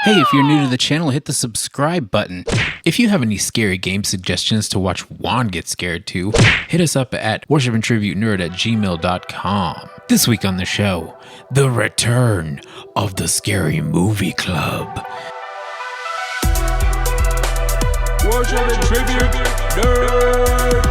Hey, if you're new to the channel, hit the subscribe button. If you have any scary game suggestions to watch Juan get scared to, hit us up at worshipandtributenerd@gmail.com. This week on the show, the return of the Scary Movie Club. Worship and Tribute Nerd.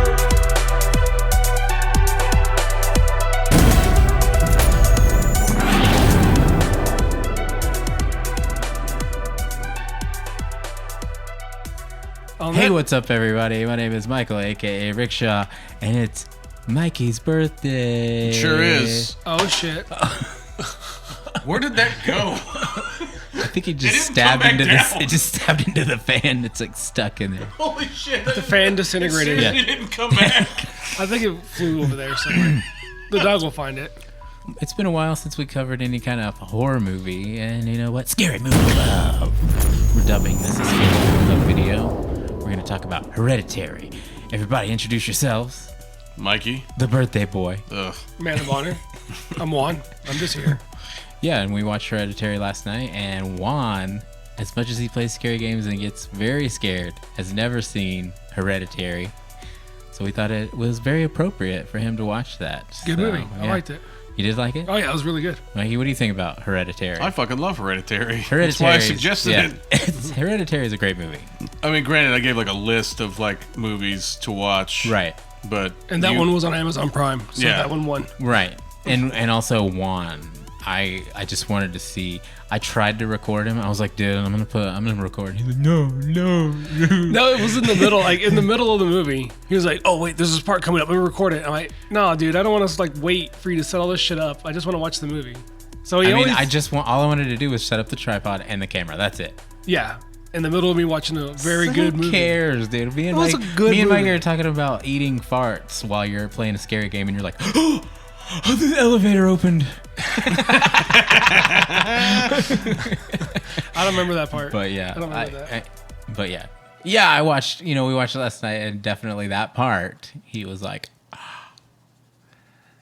Hey, what's up, everybody? My name is Michael, aka Rickshaw, and it's Mikey's birthday. It sure is. Oh shit! Where did that go? I think it just stabbed into this. It just stabbed into the fan. It's like stuck in there. Holy shit! The fan disintegrated. It didn't come back. I think it flew over there somewhere. The dog will find it. It's been a while since we covered any kind of horror movie, and you know what? Scary Movie Club. We're dubbing this a Scary Movie Club video. We're going to talk about Hereditary. Everybody introduce yourselves. Mikey. The birthday boy. Ugh. Man of honor. I'm Juan. I'm just here. Yeah, and we watched Hereditary last night, and Juan, as much as he plays scary games and gets very scared, has never seen Hereditary. So we thought it was very appropriate for him to watch that. Good movie. I liked it. You did like it? Oh yeah, it was really good. Mikey, what do you think about Hereditary? I fucking love Hereditary. That's why I suggested it. Hereditary is a great movie. I mean, granted, I gave like a list of like movies to watch. Right. But and that one was on Amazon Prime, so that one won. Right. And also Juan. I just wanted to see. I tried to record him. I was like, dude, I'm gonna record. He's like, no. No, it was in the middle, like in the middle of the movie. He was like, oh wait, there's this part coming up. Let me record it. I'm like, no, dude, I don't want to like wait for you to set all this shit up. I just want to watch the movie. So all I wanted to do was set up the tripod and the camera. That's it. Yeah. In the middle of me watching a very good movie. Who cares, dude? Me and Mike are talking about eating farts while you're playing a scary game, and you're like, oh, the elevator opened. I don't remember that part. But yeah, I don't remember that. I watched. We watched it last night, and definitely that part. He was like,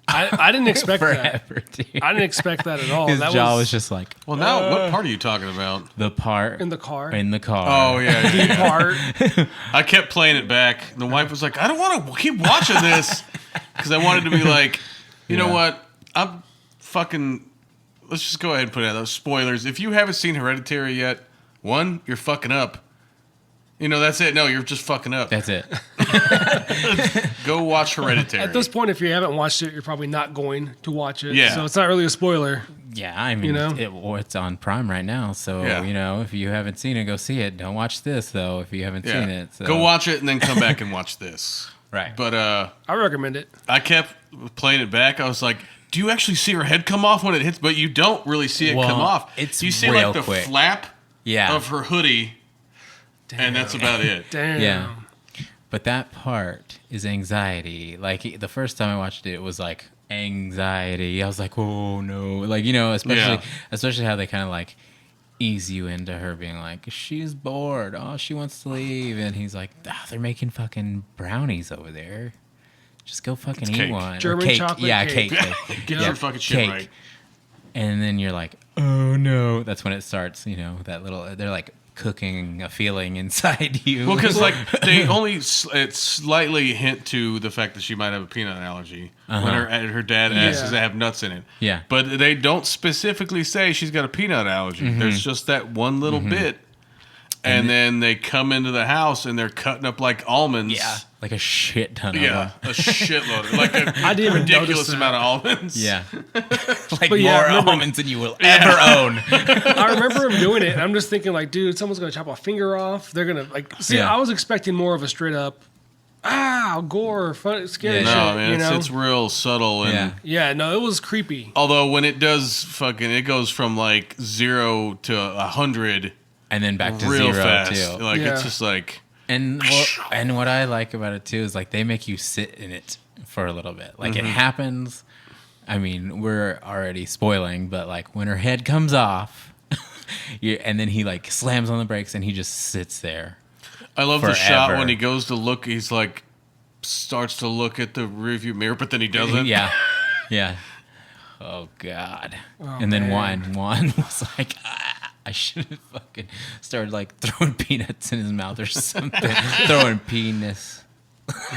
I didn't expect forever, that. Dude. I didn't expect that at all. His that jaw was just like. Well, now what part are you talking about? The part in the car. Oh yeah, the part. I kept playing it back. And the wife was like, I don't want to keep watching this because I wanted to be like, you know what? I'm fucking. Let's just go ahead and put out those spoilers. If you haven't seen Hereditary yet, one, you're fucking up. That's it. No, you're just fucking up. That's it. Go watch Hereditary. At this point, if you haven't watched it, you're probably not going to watch it. Yeah. So it's not really a spoiler. Yeah, I mean, it's on Prime right now. So, if you haven't seen it, go see it. Don't watch this, though, if you haven't seen it. So. Go watch it and then come back and watch this. Right. But I recommend it. I kept playing it back. I was like, do you actually see her head come off when it hits? But you don't really see it come off. You see like the quick flap of her hoodie. Damn. And that's about it. Damn. Yeah. But that part is anxiety. Like, the first time I watched it, it was like anxiety. I was like, oh, no. Like, especially how they kind of like ease you into her being like, she's bored. Oh, she wants to leave. And he's like, they're making fucking brownies over there. Just go fucking eat one. German chocolate cake. Get your fucking shit right. And then you're like, oh, no. That's when it starts, that little, they're like, cooking a feeling inside you. Well, because like they only slightly hint to the fact that she might have a peanut allergy when her dad asks, "Does it have nuts in it?" Yeah, but they don't specifically say she's got a peanut allergy. Mm-hmm. There's just that one little bit, and then they come into the house and they're cutting up like almonds. Yeah, like a shit ton of them. A shitload, like a ridiculous amount of almonds. Yeah, like more almonds than you will ever own. I remember him doing it, and I'm just thinking, like, dude, someone's gonna chop a finger off. They're gonna I was expecting more of a straight up, gore, fun, scary shit. No, man, it's real subtle and no, it was creepy. Although when it does it goes from like 0 to 100, and then back to real 0 fast. too. Like it's just like. And what I like about it too is like they make you sit in it for a little bit. Like it happens. I mean, we're already spoiling, but like when her head comes off, and then he like slams on the brakes and he just sits there. I love the shot when he goes to look. He's like starts to look at the rearview mirror, but then he doesn't. Yeah. Oh God. And then Juan was like. I should have fucking started like throwing peanuts in his mouth or something. Throwing penis.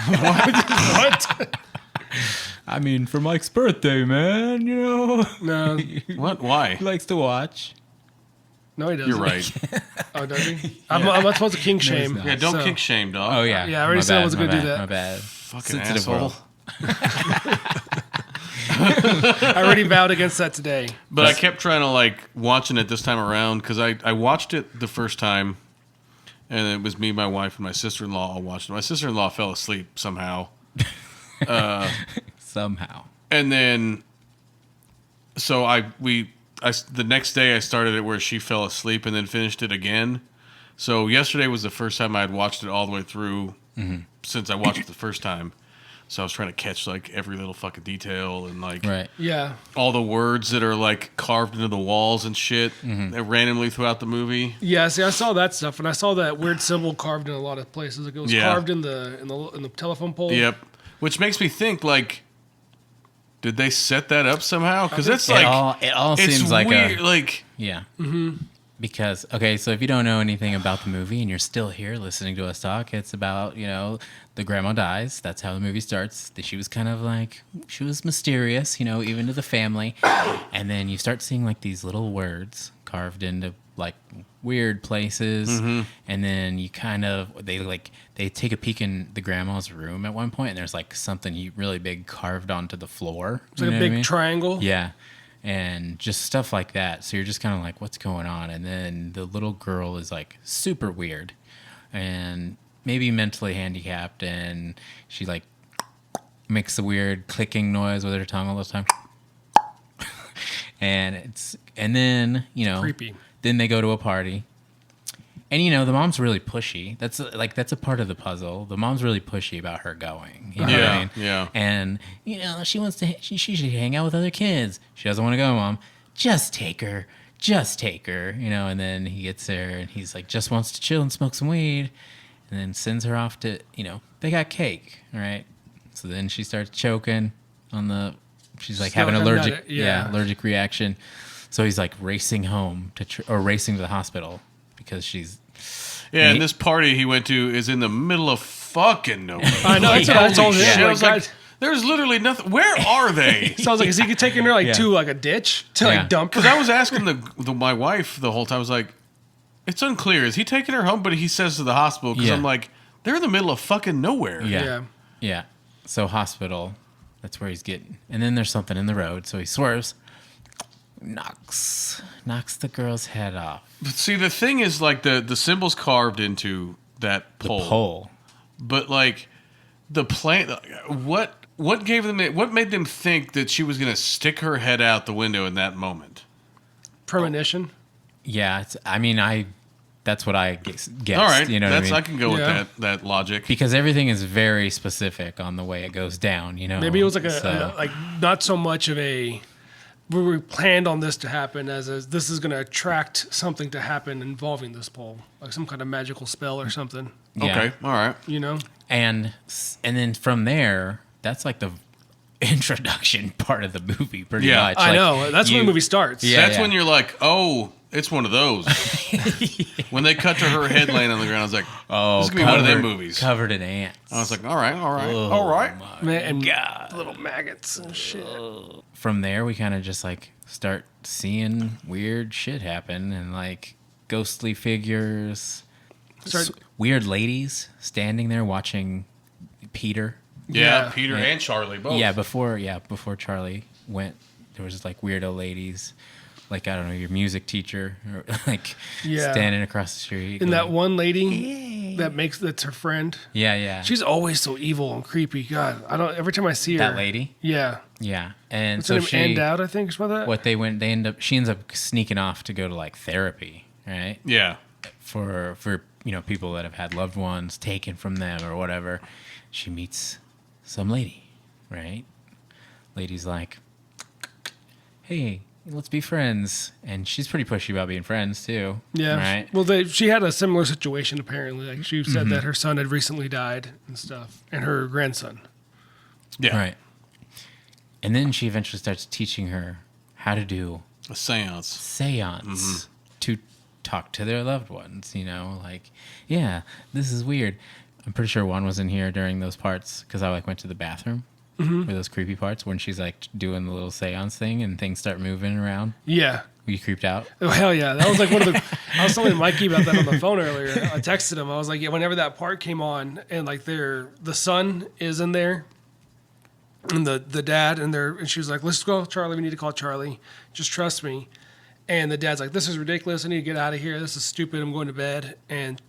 What? I mean, for Mike's birthday, man, you know. No. What? Why? He likes to watch. No, he doesn't. You're right. Oh, does he? I'm not supposed to kink shame. not. Yeah, don't so- kink shame, dog. Oh, yeah. Yeah, I already said I wasn't gonna do that. My bad. Fucking Sensitive asshole. world. I already vowed against that today. But I kept trying to like watching it this time around because I watched it the first time, and it was me, my wife, and my sister-in-law all watched it. My sister-in-law fell asleep somehow, Somehow. and then so the next day I started it where she fell asleep and then finished it again. So yesterday was the first time I had watched it all the way through since I watched it the first time. So I was trying to catch like every little fucking detail and like Right. Yeah. all the words that are like carved into the walls and shit randomly throughout the movie. Yeah, see, I saw that stuff, and I saw that weird symbol carved in a lot of places. Like it was Yeah. carved in the telephone pole. Yep. Which makes me think like, did they set that up somehow? Because it's It like all it's seems like weird. a Like yeah. Because okay, so if you don't know anything about the movie and you're still here listening to us talk, it's about the grandma dies. That's how the movie starts. She was kind of like she was mysterious, even to the family, and then you start seeing like these little words carved into like weird places, and then you they take a peek in the grandma's room at one point, and there's like something really big carved onto the floor. It's like a big triangle. Yeah. And just stuff like that. So you're just kind of like, what's going on? And then the little girl is like super weird and maybe mentally handicapped. And she like makes a weird clicking noise with her tongue all the time. and then, Creepy. then they go to a party. And the mom's really pushy. That's a part of the puzzle. The mom's really pushy about her going. You know what I mean? Yeah. And she wants to. She should hang out with other kids. She doesn't want to go, Mom. Just take her. Just take her. And then he gets there and he's like, just wants to chill and smoke some weed, and then sends her off to. They got cake, all right. So then she starts choking on the. She's like having an allergic, allergic reaction. So he's like racing home or racing to the hospital. Because she's... Yeah, and this party he went to is in the middle of fucking nowhere. I know, that's what I told him. Shit, I Like, was like, there's literally nothing. Where are they? So I was like, is he taking her to like a ditch to like dump her? Because I was asking my wife the whole time. I was like, it's unclear. Is he taking her home? But he says to the hospital because I'm like, they're in the middle of fucking nowhere. Yeah. So hospital, that's where he's getting. And then there's something in the road, so he swerves, knocks the girl's head off. But see, the thing is, like the symbols carved into that pole. The pole. But like the plan, what gave them? What made them think that she was going to stick her head out the window in that moment? Premonition. Yeah, that's what I guessed. All right, you know what I mean? I can go with that logic. Because everything is very specific on the way it goes down. Maybe it was like like not so much of a. We planned on this to happen as this is going to attract something to happen involving this pole, like some kind of magical spell or something. Yeah. Okay, all right. And then from there, that's like the introduction part of the movie, pretty much. I know. That's when the movie starts. Yeah, That's when you're like, oh, it's one of those. When they cut to her head laying on the ground, I was like, this is going to be one of them movies. Covered in ants. I was like, all right. Man, and little maggots and shit. From there, we kind of just like start seeing weird shit happen and like ghostly figures, weird ladies standing there watching Peter. Yeah, Peter and Charlie both. Yeah, before Charlie went, there was just like weirdo ladies, like I don't know, your music teacher, or like standing across the street. And that one lady that's her friend. Yeah. She's always so evil and creepy. God, every time I see her. That lady. Yeah. And what's so her name? Out, I think, is what that. She ends up sneaking off to go to like therapy, right? Yeah. For people that have had loved ones taken from them or whatever. She meets some lady, right? Lady's like, hey, let's be friends. And she's pretty pushy about being friends too. Yeah. Right. Well, she had a similar situation apparently. Like she said that her son had recently died and stuff, and her grandson. Yeah. Right. And then she eventually starts teaching her how to do A seance. to talk to their loved ones. Like, yeah, this is weird. I'm pretty sure Juan was in here during those parts because I like went to the bathroom for those creepy parts when she's like doing the little seance thing and things start moving around. Yeah. You creeped out? Oh, hell yeah. That was like one of the... I was telling Mikey about that on the phone earlier. I texted him. I was like, yeah, whenever that part came on and like the son is in there and the dad and she was like, let's go, Charlie. We need to call Charlie. Just trust me. And the dad's like, this is ridiculous. I need to get out of here. This is stupid. I'm going to bed. And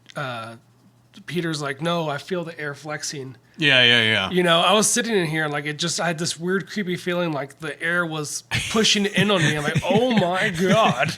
Peter's like, no, I feel the air flexing. Yeah. I was sitting in here and like I had this weird creepy feeling like the air was pushing in on me. I'm like, oh my God.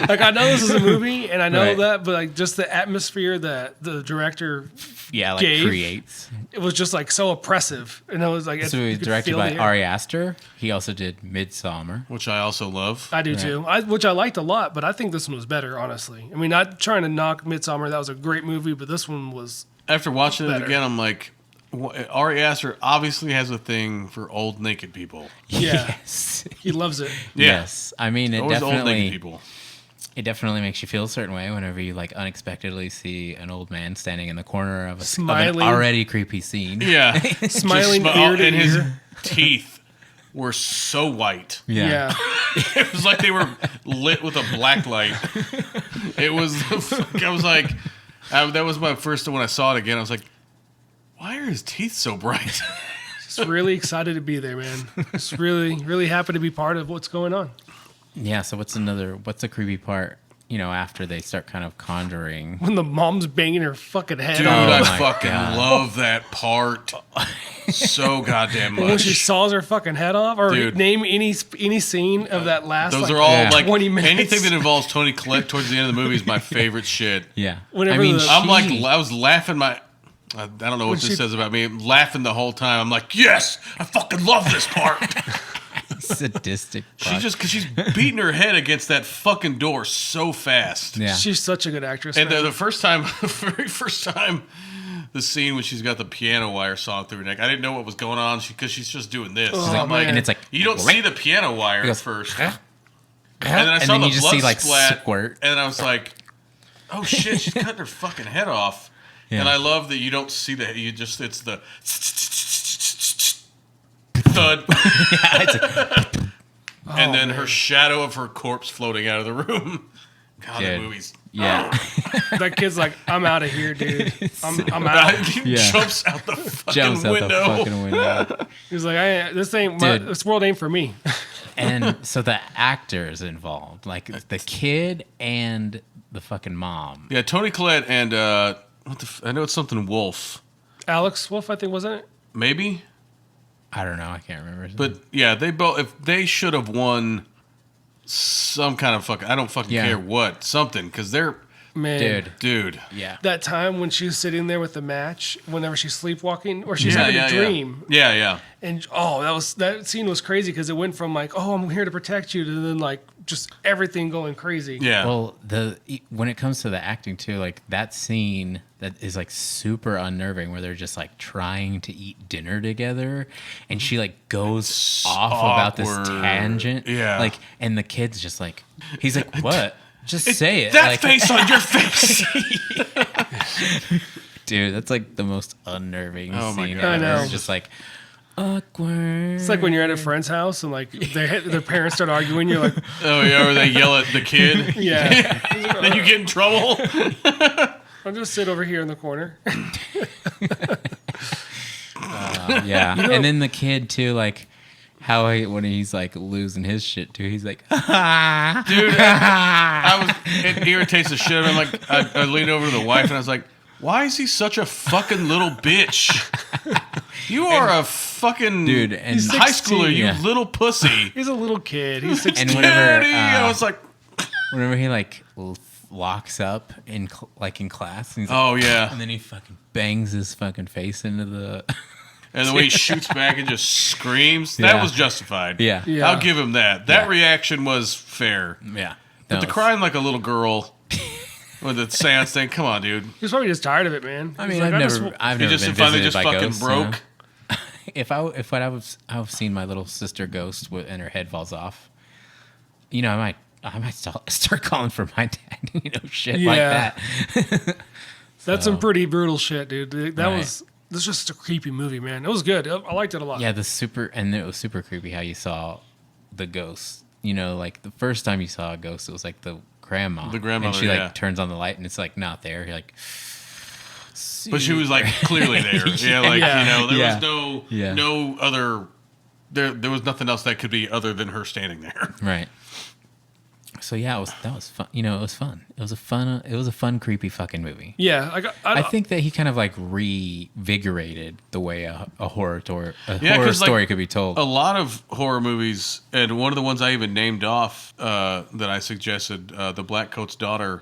Like I know this is a movie and I know that, but like just the atmosphere that the director creates. It was just like so oppressive. And it was like this movie was directed by Ari Aster. He also did Midsommar, which I also love. I do too. Which I liked a lot, but I think this one was better, honestly. I mean, not trying to knock Midsommar. That was a great movie, but this one was after watching better. it again, I'm like, Ari Aster obviously has a thing for old naked people. Yeah. Yes. He loves it. Yeah. Yes. I mean, it always old naked definitely people. It definitely makes you feel a certain way whenever you like unexpectedly see an old man standing in the corner of an already creepy scene. Yeah. Smiling ear to and his ear. teeth were so white. Yeah. It was like they were lit with a black light. It was, I was like, that was my first, when I saw it again, I was like, why are his teeth so bright? Just really excited to be there, man. Just really, really happy to be part of what's going on. Yeah, so what's a creepy part, after they start kind of conjuring? When the mom's banging her fucking head Dude, off. I fucking love that part so goddamn much. When she saws her fucking head off, or Dude. name any scene of that last. Those like, are all like 20 minutes. anything that involves Toni Collette towards the end of the movie is my favorite shit. Yeah. Whenever I was laughing I don't know what this says about me. I'm laughing the whole time. I'm like, yes, I fucking love this part. Sadistic. Because she's beating her head against that fucking door so fast. Yeah. She's such a good actress. And the very first time, the scene when she's got the piano wire sawn through her neck, I didn't know what was going on because she's just doing this. I'm like, and it's like, you don't see the piano wire at first. And then I and saw then the you just blood see like splat, squirt. and I was like, oh shit, she's cutting her fucking head off. Yeah. And I love that you don't see that. It's the thud. And then her shadow of her corpse floating out of the room. God, the movies. Yeah. That kid's like, I'm out of here, dude. I'm out. He jumps out the fucking window. He's like, this world ain't for me. And so the actors involved, like the kid and the fucking mom. Yeah, Toni Collette and I know it's something Wolf. Alex Wolf, I think, wasn't it? Maybe. I don't know. I can't remember. But yeah, they both. If they should have won some kind of fucking, I don't fucking care what, something, because they're dude. Yeah. That time when she was sitting there with the match, whenever she's sleepwalking, or she's having a dream. Yeah. And that scene was crazy because it went from like, oh, I'm here to protect you, to then like just everything going crazy. Yeah. Well, when it comes to the acting too, like that scene that is like super unnerving, where they're just like trying to eat dinner together, and she like goes off about this tangent. Yeah. Like, and the kid's just like, he's like, what? Just say it. That like, face on your face. Dude, that's like the most unnerving scene. God. I know. It's just like awkward. It's like when you're at a friend's house and like their parents start arguing. You're like, Oh yeah, or they yell at the kid. yeah. Then you get in trouble. I'll just sit over here in the corner. Yeah, and then the kid too, like when he's like losing his shit too, he's like, Dude, it irritates the shit out of me. Like I leaned over to the wife and I was like, why is he such a fucking little bitch? You are a fucking dude, and high schooler, you yeah. little pussy. He's a little kid. He's 16. And whenever I was like, whenever he like locks up in class, and he's like, oh yeah, and then he fucking bangs his fucking face into the. And the way he shoots back and just screams, that was justified. Yeah. I'll give him that. That reaction was fair. Yeah. But the crying like a little girl with the seance thing, come on, dude. He's probably just tired of it, man. I mean, He's like, I've never been finally visited just by fucking ghosts, broke. If I've seen my little sister ghost and her head falls off, I I might start calling for my dad. Shit Yeah. like that. That's some pretty brutal shit, dude. That Right. was just a creepy movie, man. It was good. I liked it a lot. Yeah, and it was super creepy how you saw the ghost. Like the first time you saw a ghost, it was like the grandma. The grandmother, and she yeah. like turns on the light and it's like not there. You're like, But she was like clearly there. Yeah, like there Yeah. was Yeah. no other. There was nothing else that could be other than her standing there. right. So yeah, that was fun. It was fun. It was a fun, creepy fucking movie. Yeah, I think that he kind of like revigorated the way a horror horror 'cause, story like, could be told. A lot of horror movies, and one of the ones I even named off that I suggested, The Black Coat's Daughter,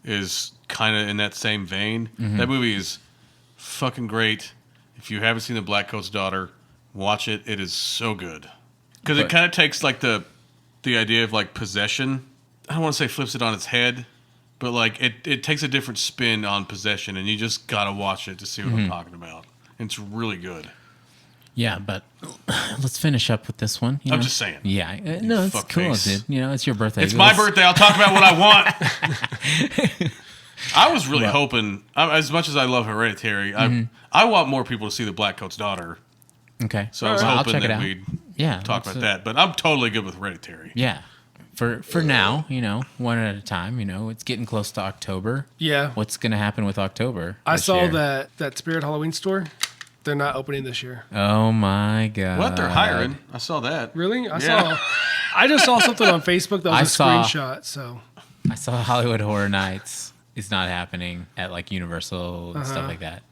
is kind of in that same vein. That movie is fucking great. If you haven't seen The Black Coat's Daughter, watch it. It is so good because it kind of takes like the idea of like possession. I don't want to say flips it on its head, but like it takes a different spin on possession, and you just gotta watch it to see what I'm talking about. It's really good. Yeah, but let's finish up with this one. I'm just saying. Yeah, no, it's cool, fuckface. dude. It's your birthday. It's my birthday. I'll talk about what I want. I was really hoping, as much as I love Hereditary, I want more people to see The Black Coat's Daughter. Okay, So I was I'll hoping check it that out. we'd Yeah, talk about that. But I'm totally good with Hereditary. Yeah, for now, one at a time. It's getting close to October. Yeah. What's gonna happen with October? I this saw year? that Spirit Halloween store. They're not opening this year. Oh my god! What? They're hiring. I saw that. Really? I Yeah. just saw something on Facebook that was I a saw- screenshot. So I saw Hollywood Horror Nights is not happening at like Universal and stuff like that.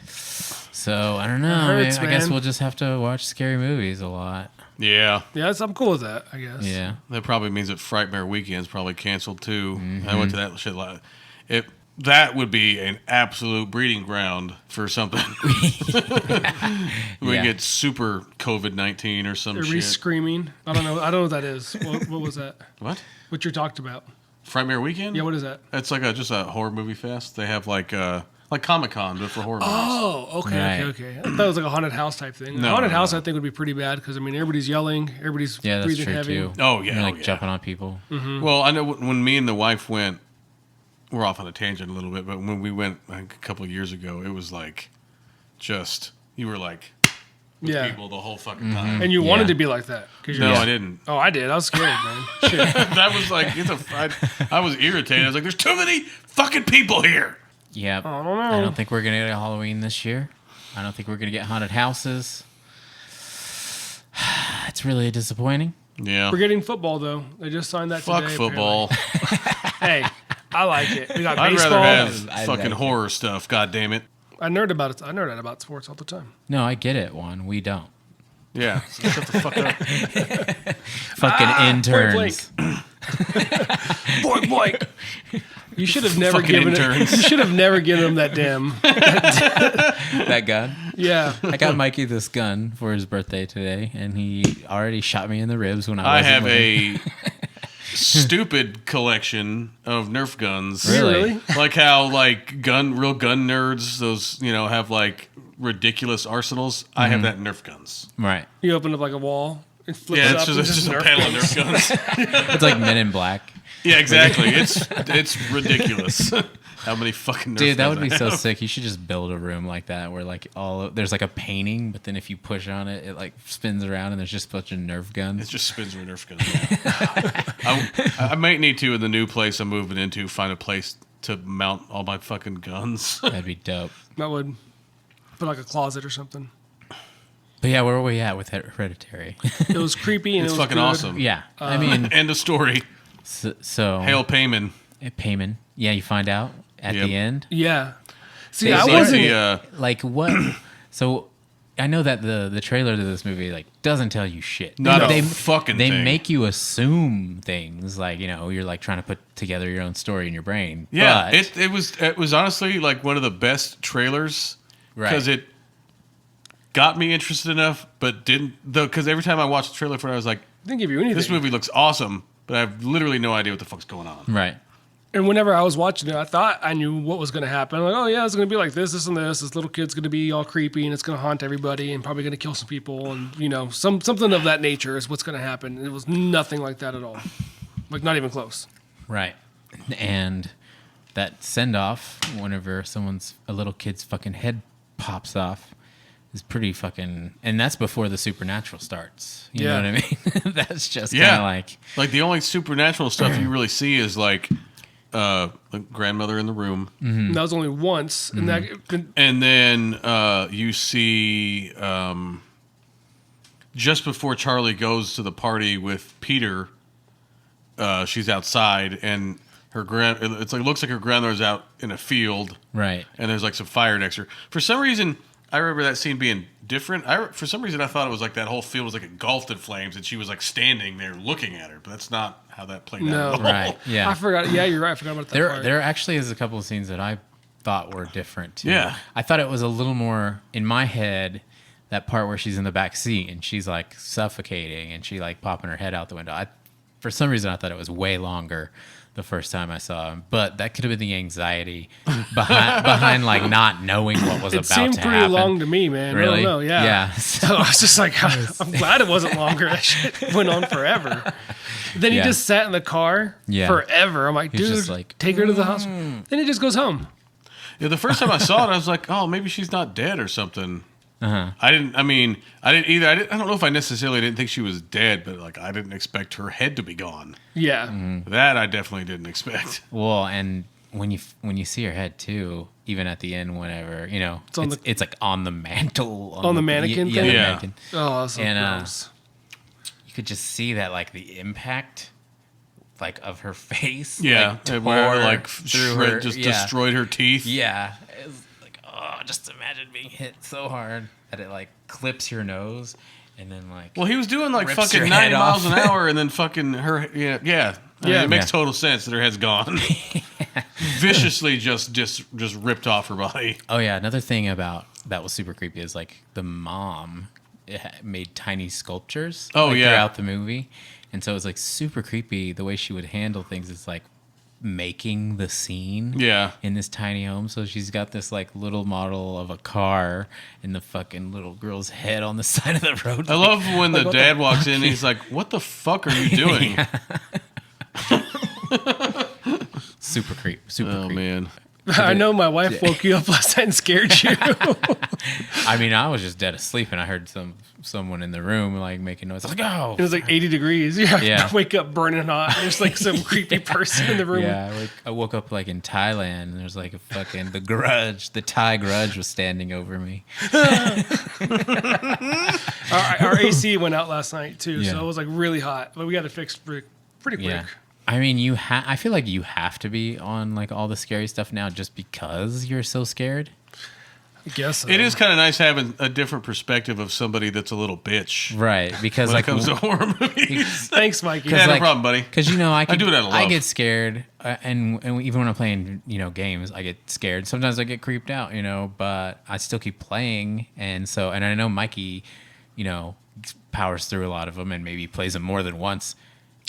So I don't know. hurts, I guess man. we'll just have to watch scary movies a lot. Yeah. yeah, I'm cool with that. I guess. Yeah. That probably means that Frightmare Weekend's probably canceled too. I went to that shit. That would be an absolute breeding ground for something. We Yeah. get super COVID-19 or some shit. Screaming. I don't know. I don't know what that is. What was that? What? What you talked about? Frightmare Weekend? Yeah. What is that? It's like just a horror movie fest. They have like Comic-Con, but for horror movies. Oh, okay, Right. okay. I thought it was like a haunted house type thing. No, Haunted no, house, no. I think, would be pretty bad because everybody's yelling, everybody's Yeah, that's breathing true heavy. too. Oh, yeah, You're, like oh, yeah. jumping on people. Well, I know when me and the wife went, we're off on a tangent a little bit, but when we went like, a couple of years ago, it was like you were like with Yeah. people the whole fucking time. And you wanted Yeah. to be like that. 'Cause No, you're- I didn't. Oh, I did. I was scared, man. Shit. That was like I was irritated. I was like, "There's too many fucking people here." Yeah. I don't know. I don't think we're gonna get a Halloween this year. I don't think we're gonna get haunted houses. It's really disappointing. Yeah. We're getting football, though. They just signed that Fuck today. football. apparently. Hey, I like it. We got I'd baseball. rather have I fucking like it. horror stuff. God damn it. I nerd about it. I nerd out about sports all the time. No, I get it, Juan. We don't. Yeah. So shut the fuck up. Fucking interns. Boy, boy. You should have never Fucking given interns. it. You should have never given him that damn. That gun. Yeah. I got Mikey this gun for his birthday today, and he already shot me in the ribs when I wasn't have looking. a stupid collection of Nerf guns. Really? Like how like real gun nerds, those have like ridiculous arsenals. I have that in Nerf guns. Right. You open up like a wall. It flips Yeah, up. it's and just a Nerf panel of guns. Nerf guns. It's like Men in Black. Yeah, exactly. It's ridiculous. How many fucking Nerf Dude, that guns would be I so have. sick. You should just build a room like that where like there's like a painting, but then if you push on it, it like spins around and there's just a bunch of Nerf It guns. just spins with Nerf guns. I might need to in the new place I'm moving into find a place to mount all my fucking guns. That'd be dope. That would put like a closet or something. But yeah, where were we at with Hereditary? It was creepy and It's it was fucking good. awesome. Yeah, I mean, End of story. so Hail Payman. Payman. Yeah, you find out at Yep. the end. Yeah. See, They I say wasn't. the, Like what? So I know that the trailer to this movie like doesn't tell you shit. Not a they fucking They thing. make you assume things like you're like trying to put together your own story in your brain. Yeah, but, it was honestly like one of the best trailers because Right. it got me interested enough, but didn't though. Because every time I watched the trailer for it, I was like, Didn't give you anything. "This movie looks awesome," but I have literally no idea what the fuck's going on. right. And whenever I was watching it, I thought I knew what was going to happen. Like, oh yeah, it's going to be like this, and this. This little kid's going to be all creepy, and it's going to haunt everybody, and probably going to kill some people, and something of that nature is what's going to happen. It was nothing like that at all. Like, not even close. Right. And that send off, whenever a little kid's fucking head pops off, is pretty fucking. And that's before the supernatural starts. You know what I mean? That's just kind of like. Like, the only supernatural stuff you really see is like the grandmother in the room. And that was only once. And And then you see just before Charlie goes to the party with Peter, she's outside and it looks like her grandmother's out in a field. Right. And there's like some fire next to her. For some reason, I remember that scene being different. For some reason, I thought it was like that whole field was like engulfed in flames and she was like standing there looking at her. But that's not how that played out at all. Right. Yeah. I forgot. Yeah, you're right. I forgot about that part. There actually is a couple of scenes that I thought were different too. Yeah. I thought it was a little more in my head, that part where she's in the back seat and she's like suffocating and she like popping her head out the window. For some reason, I thought it was way longer the first time I saw him, but that could have been the anxiety behind like not knowing what was about to happen. It seemed pretty long to me, man. Really? I don't know. Yeah. Yeah. So I was just like, I'm glad it wasn't longer. That shit went on forever. Then he just sat in the car forever. I'm like, He's dude, just like, take her to the hospital. Then he just goes home. Yeah, the first time I saw it, I was like, oh, maybe she's not dead or something. I didn't either. I don't know if I necessarily didn't think she was dead, but like I didn't expect her head to be gone. Yeah. That I definitely didn't expect. Well, and when you see her head too, even at the end, whenever it's like on the mantle, on the mannequin thing. The mannequin. Oh, that's so gross. You could just see that like the impact, like of her face. Yeah, like, where like through her, destroyed her teeth. Yeah. Just imagine being hit so hard that it like clips your nose and then like. Well, he was doing like rips fucking your 90 head miles off. an hour, and then fucking her. Yeah. I mean, it makes total sense that her head's gone. Viciously, just ripped off her body. Oh yeah, another thing about that was super creepy is like the mom made tiny sculptures. Throughout the movie, and so it was like super creepy the way she would handle things. It's like making the scene in this tiny home. So she's got this like little model of a car and the fucking little girl's head on the side of the road. I love when the dad walks in and he's like, what the fuck are you doing? Super creep. Oh man. I know my wife woke you up last night and scared you. I mean, I was just dead asleep and I heard someone in the room like making noise. I was like, oh. It was like 80 degrees. Yeah. I wake up burning hot. There's like some creepy person in the room. Yeah, I woke up like in Thailand and there's like a fucking the Thai grudge was standing over me. Our AC went out last night too, so it was like really hot. But we got it fixed pretty quick. Yeah. I mean, I feel like you have to be on like all the scary stuff now just because you're so scared. I guess so. It is kind of nice having a different perspective of somebody that's a little bitch. Right, because when like it comes to horror movies. Thanks, Mikey. Yeah, no problem, buddy. Because I do it out of love. I get scared, and even when I'm playing games, I get scared. Sometimes I get creeped out, but I still keep playing, and I know Mikey, powers through a lot of them and maybe plays them more than once.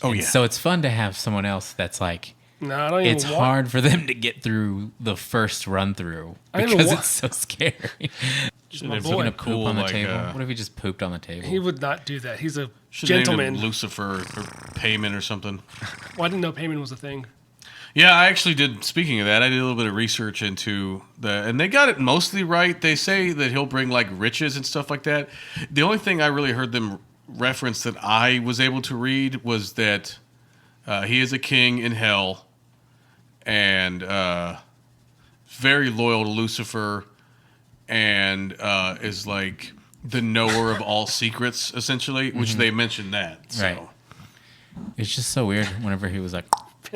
Oh yeah. So it's fun to have someone else that's like. No, I don't even it's hard for them to get through the first run through because it's so scary. Just my He's boy. gonna poop on the like, table. What if he just pooped on the table? He would not do that. He's a Should've named him gentleman. Lucifer or Payman or something. Well, I didn't know payment was a thing. Yeah, I actually did. Speaking of that, I did a little bit of research into and they got it mostly right. They say that he'll bring like riches and stuff like that. The only thing I really heard them reference that I was able to read was that he is a king in hell and very loyal to Lucifer and is like the knower of all secrets, essentially, which they mentioned that. So. Right. It's just so weird whenever he was like,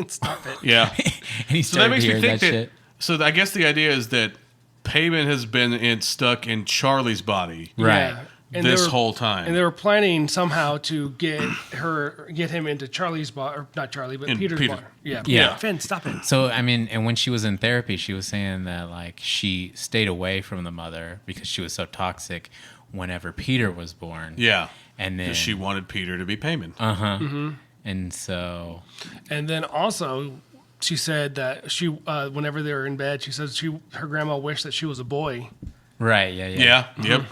Stop it. Yeah. and he So that started makes me hearing think that that. shit. So I guess the idea is that Payman has been stuck in Charlie's body Right. Yeah. And this whole time. And they were planning somehow to get him into Charlie's bar, or not Charlie, but Peter's Peter. bar. Yeah. Yeah. Finn, stop it. So, I mean, and when she was in therapy, she was saying that, like, she stayed away from the mother because she was so toxic whenever Peter was born. Yeah. And then... Because she wanted Peter to be Payman. Uh-huh. Mm-hmm. And so... And then also, she said that she, whenever they were in bed, she said her grandma wished that she was a boy. Right, yeah. Yeah. Yep.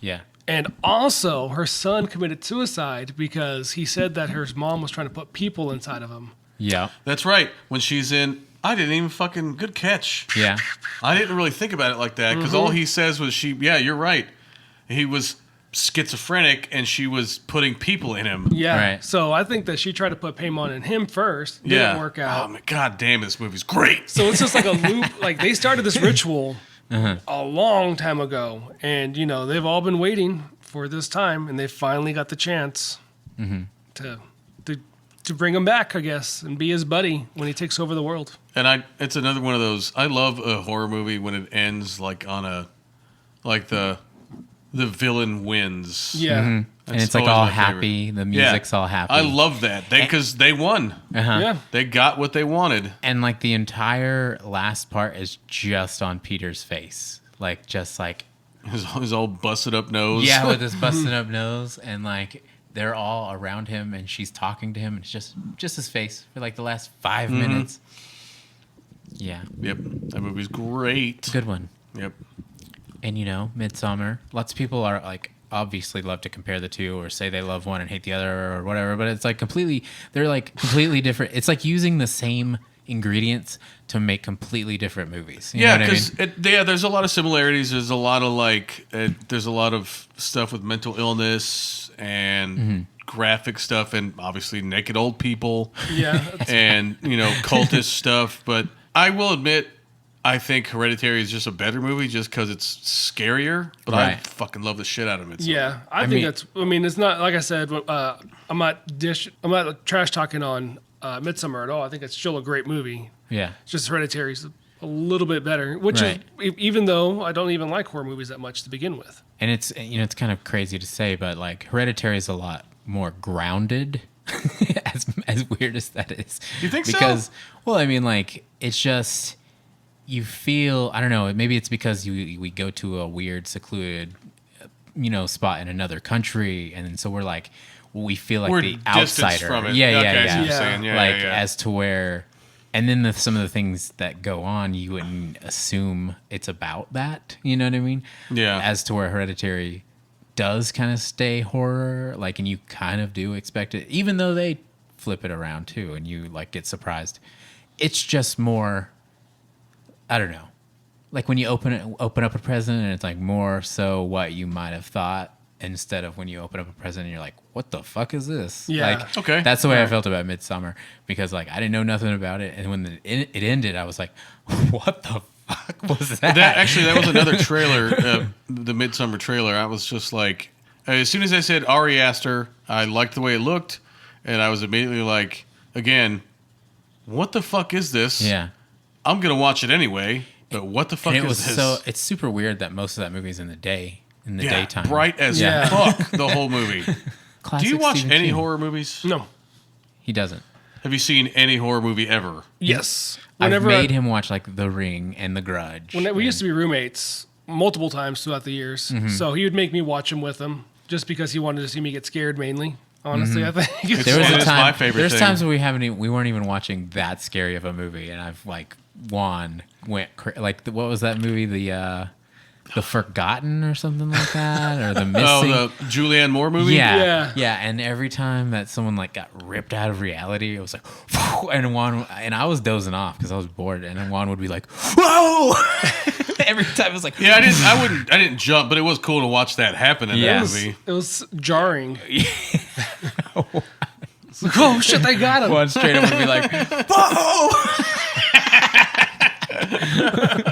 Yeah. And also, her son committed suicide because he said that her mom was trying to put people inside of him. Yeah. That's right. When she's in, I didn't even fucking, good catch. Yeah. I didn't really think about it like that because all he says was yeah, you're right. He was schizophrenic and she was putting people in him. Yeah. Right. So I think that she tried to put Paimon in him first. Didn't work out. Oh my god damn, this movie's great. So it's just like a loop. Like they started this ritual a long time ago, and they've all been waiting for this time, and they finally got the chance to bring him back, I guess, and be his buddy when he takes over the world. And it's another one of those. I love a horror movie when it ends like on a, like the villain wins. Yeah. And That's it's like always all my happy. favorite. The music's all happy. I love that because they won. Yeah. They got what they wanted. And like the entire last part is just on Peter's face. Like just like His old busted up nose. yeah, with his busted up nose, and like they're all around him, and she's talking to him, and it's just his face for like the last 5 minutes. Yeah, Yep. That movie's great. good one. Yep. And Midsummer. Lots of people are like obviously love to compare the two or say they love one and hate the other or whatever, but it's like they're like completely different. It's like using the same ingredients to make completely different movies. You know Yeah, what I mean? because there's a lot of similarities. There's a lot of there's a lot of stuff with mental illness and graphic stuff, and obviously naked old people. Yeah. And cultist stuff. But I will admit, I think Hereditary is just a better movie just because it's scarier. But I Right. fucking love the shit out of it. Yeah, I think that's. I mean, it's not like I said. I'm not trash talking on Midsummer at all. I think it's still a great movie. Yeah. It's just Hereditary's a little bit better, which Right. is even though I don't even like horror movies that much to begin with. And it's it's kind of crazy to say, but like Hereditary is a lot more grounded. as weird as that is. You think so? Because well, I mean, like it's just you feel, I don't know, maybe it's because we go to a weird secluded spot in another country, and then so we're like we feel like We're the distanced outsider. from it. Yeah, Okay, I yeah, see what yeah. you're saying. Yeah, like yeah. as to where, and then some of the things that go on, you wouldn't assume it's about that. You know what I mean? Yeah. As to where Hereditary does kind of stay horror, like, and you kind of do expect it, even though they flip it around too, and you like get surprised. It's just more, I don't know, like when you open up a present and it's like more so what you might have thought instead of when you open up a present and you're like, what the fuck is this? Yeah. Like, Okay. that's the way I felt about Midsummer, because like I didn't know nothing about it, and when it ended, I was like, what the fuck was that? That was another trailer, the Midsummer trailer. I was just like, as soon as I said Ari Aster, I liked the way it looked, and I was immediately like, again, what the fuck is this? Yeah. I'm gonna watch it anyway, but what the fuck And it is was this? it's super weird that most of that movie's in the daytime. bright as Yeah. fuck the whole movie. Do Classic you watch Stephen any King. horror movies? No. He doesn't. Have you seen any horror movie ever? Yes. I've made him watch like The Ring and The Grudge. We used to be roommates multiple times throughout the years, so he would make me watch them with him just because he wanted to see me get scared mainly. Honestly, I think. There was It a is time. my favorite There's thing. times where we weren't even watching that scary of a movie, and I've like Juan went like what was that movie, the Forgotten or something like that, or the Missing. Oh, the Julianne Moore movie? Yeah, Yeah. and every time that someone like got ripped out of reality, it was like, whew, and Juan, and I was dozing off because I was bored, and then Juan would be like, whoa! Every time it was like, Yeah, I didn't jump, but it was cool to watch that happen in Yeah. that movie. It was jarring. It's like, oh shit, they got him. Juan straight up would be like, whoa!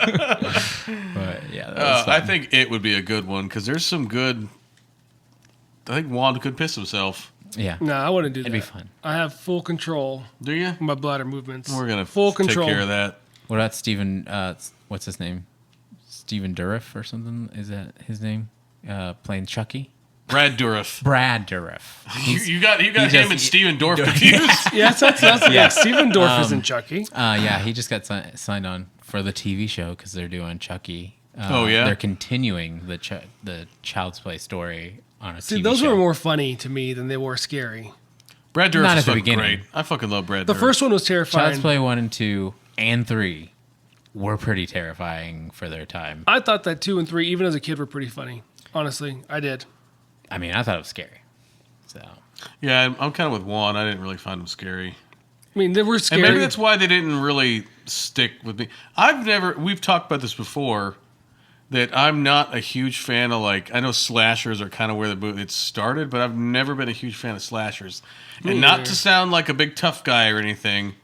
But yeah, that was I fun. think it would be a good one because there's some good. I think Juan could piss himself. Yeah, No, I wouldn't do that. it'd be fun. I have full control Do you? of my bladder movements. We're gonna full take control. care of that. What about Steven? What's his name? Steven Dourif or something? Is that his name? Playing Chucky. Brad Dourif. Brad Dourif. You got him just- and Steven Dorff confused. Yes, that's yeah. Stephen Dorff is in Chucky. Yeah, he just got signed on for the TV show because they're doing Chucky. Oh, yeah? They're continuing the Child's Play story on a See, TV those show. were more funny to me than they were scary. Brad Dourif Not is at the fucking beginning. great. I fucking love Brad The Dourif. first one was terrifying. Child's Play 1 and 2 and 3 were pretty terrifying for their time. I thought that 2 and 3, even as a kid, were pretty funny. Honestly, I did. I mean, I thought it was scary. So Yeah, I'm kind of with Juan. I didn't really find them scary. I mean, they were scary. And maybe that's why they didn't really stick with me. We've talked about this before, that I'm not a huge fan of, like, I know slashers are kind of where it started, but I've never been a huge fan of slashers. And not to sound like a big tough guy or anything,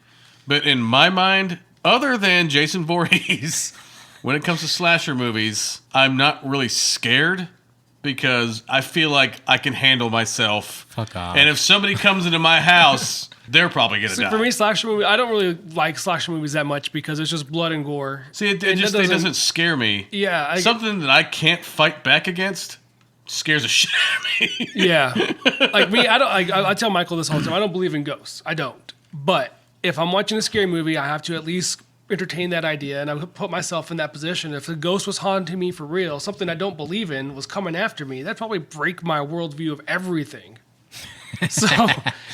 but in my mind, other than Jason Voorhees, when it comes to slasher movies, I'm not really scared because I feel like I can handle myself. Fuck off. And if somebody comes into my house, they're probably going to die. For me, slasher movie, I don't really like slasher movies that much because it's just blood and gore. See, it doesn't scare me. Yeah. Something that I can't fight back against scares the shit out of me. Yeah. Like me, I tell Michael this all the time. I don't believe in ghosts. I don't. But if I'm watching a scary movie, I have to at least entertain that idea, and I would put myself in that position. If a ghost was haunting me for real, something I don't believe in was coming after me, that'd probably break my worldview of everything. So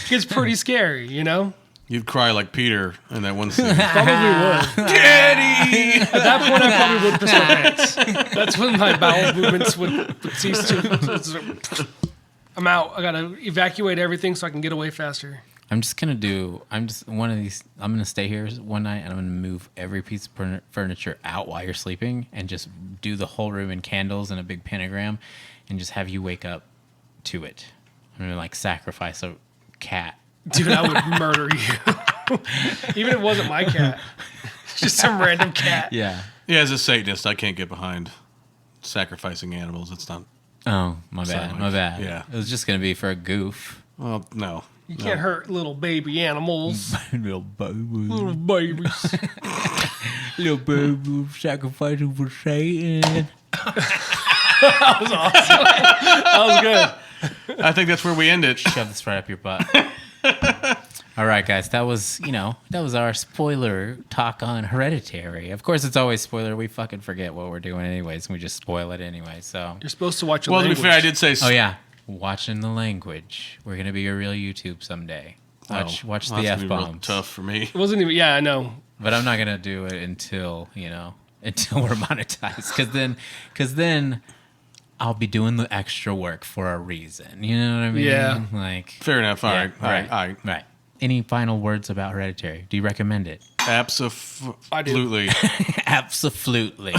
it's pretty scary, you know? You'd cry like Peter in that one scene. Probably would. Daddy! At that point, I probably would piss my pants. That's when my bowel movements would cease to. I'm out. I gotta evacuate everything so I can get away faster. I'm just one of these. I'm gonna stay here one night and I'm gonna move every piece of furniture out while you're sleeping and just do the whole room in candles and a big pentagram, and just have you wake up to it. I'm gonna like sacrifice a cat. Dude, I would murder you. Even if it wasn't my cat, just some random cat. Yeah. Yeah, as a Satanist, I can't get behind sacrificing animals. It's not. Oh, my bad. My bad. Yeah. It was just gonna be for a goof. Well, no. You can't hurt little baby animals. Little baby. Little babies. Little baby sacrificing for Satan. That was awesome. That was good. I think that's where we end it. Shove this right up your butt. All right, guys. That was our spoiler talk on Hereditary. Of course, it's always spoiler. We fucking forget what we're doing anyways, and we just spoil it anyway. So You're supposed to watch. Well, to be fair, I did say. Oh yeah, watching the language. We're gonna be a real YouTube someday. Watch the that's F gonna be real bombs. tough for me. It wasn't even. Yeah, I know. But I'm not gonna do it until we're monetized. Because then I'll be doing the extra work for a reason. You know what I mean? Yeah. Like Fair enough. All right. Right. Any final words about Hereditary? Do you recommend it? Absolutely. Absolutely.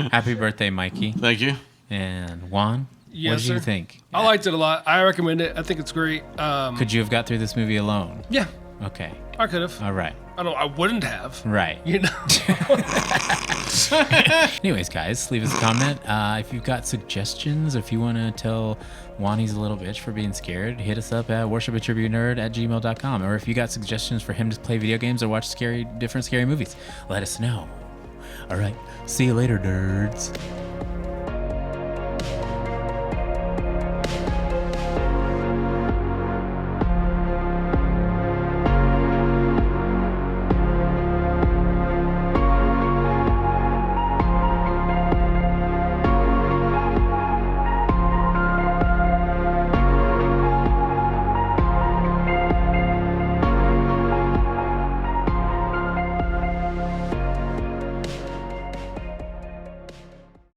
Happy birthday, Mikey. Thank you. And Juan, Yes, what did you sir. think? I liked it a lot. I recommend it. I think it's great. Could you have got through this movie alone? Yeah, Okay. I could have. All right. I wouldn't have. Right. You know. Anyways, guys, leave us a comment. If you've got suggestions, if you want to tell Juan he's a little bitch for being scared, hit us up at worshipatribunerd@gmail.com. Or if you got suggestions for him to play video games or watch different scary movies, let us know. All right. See you later, nerds.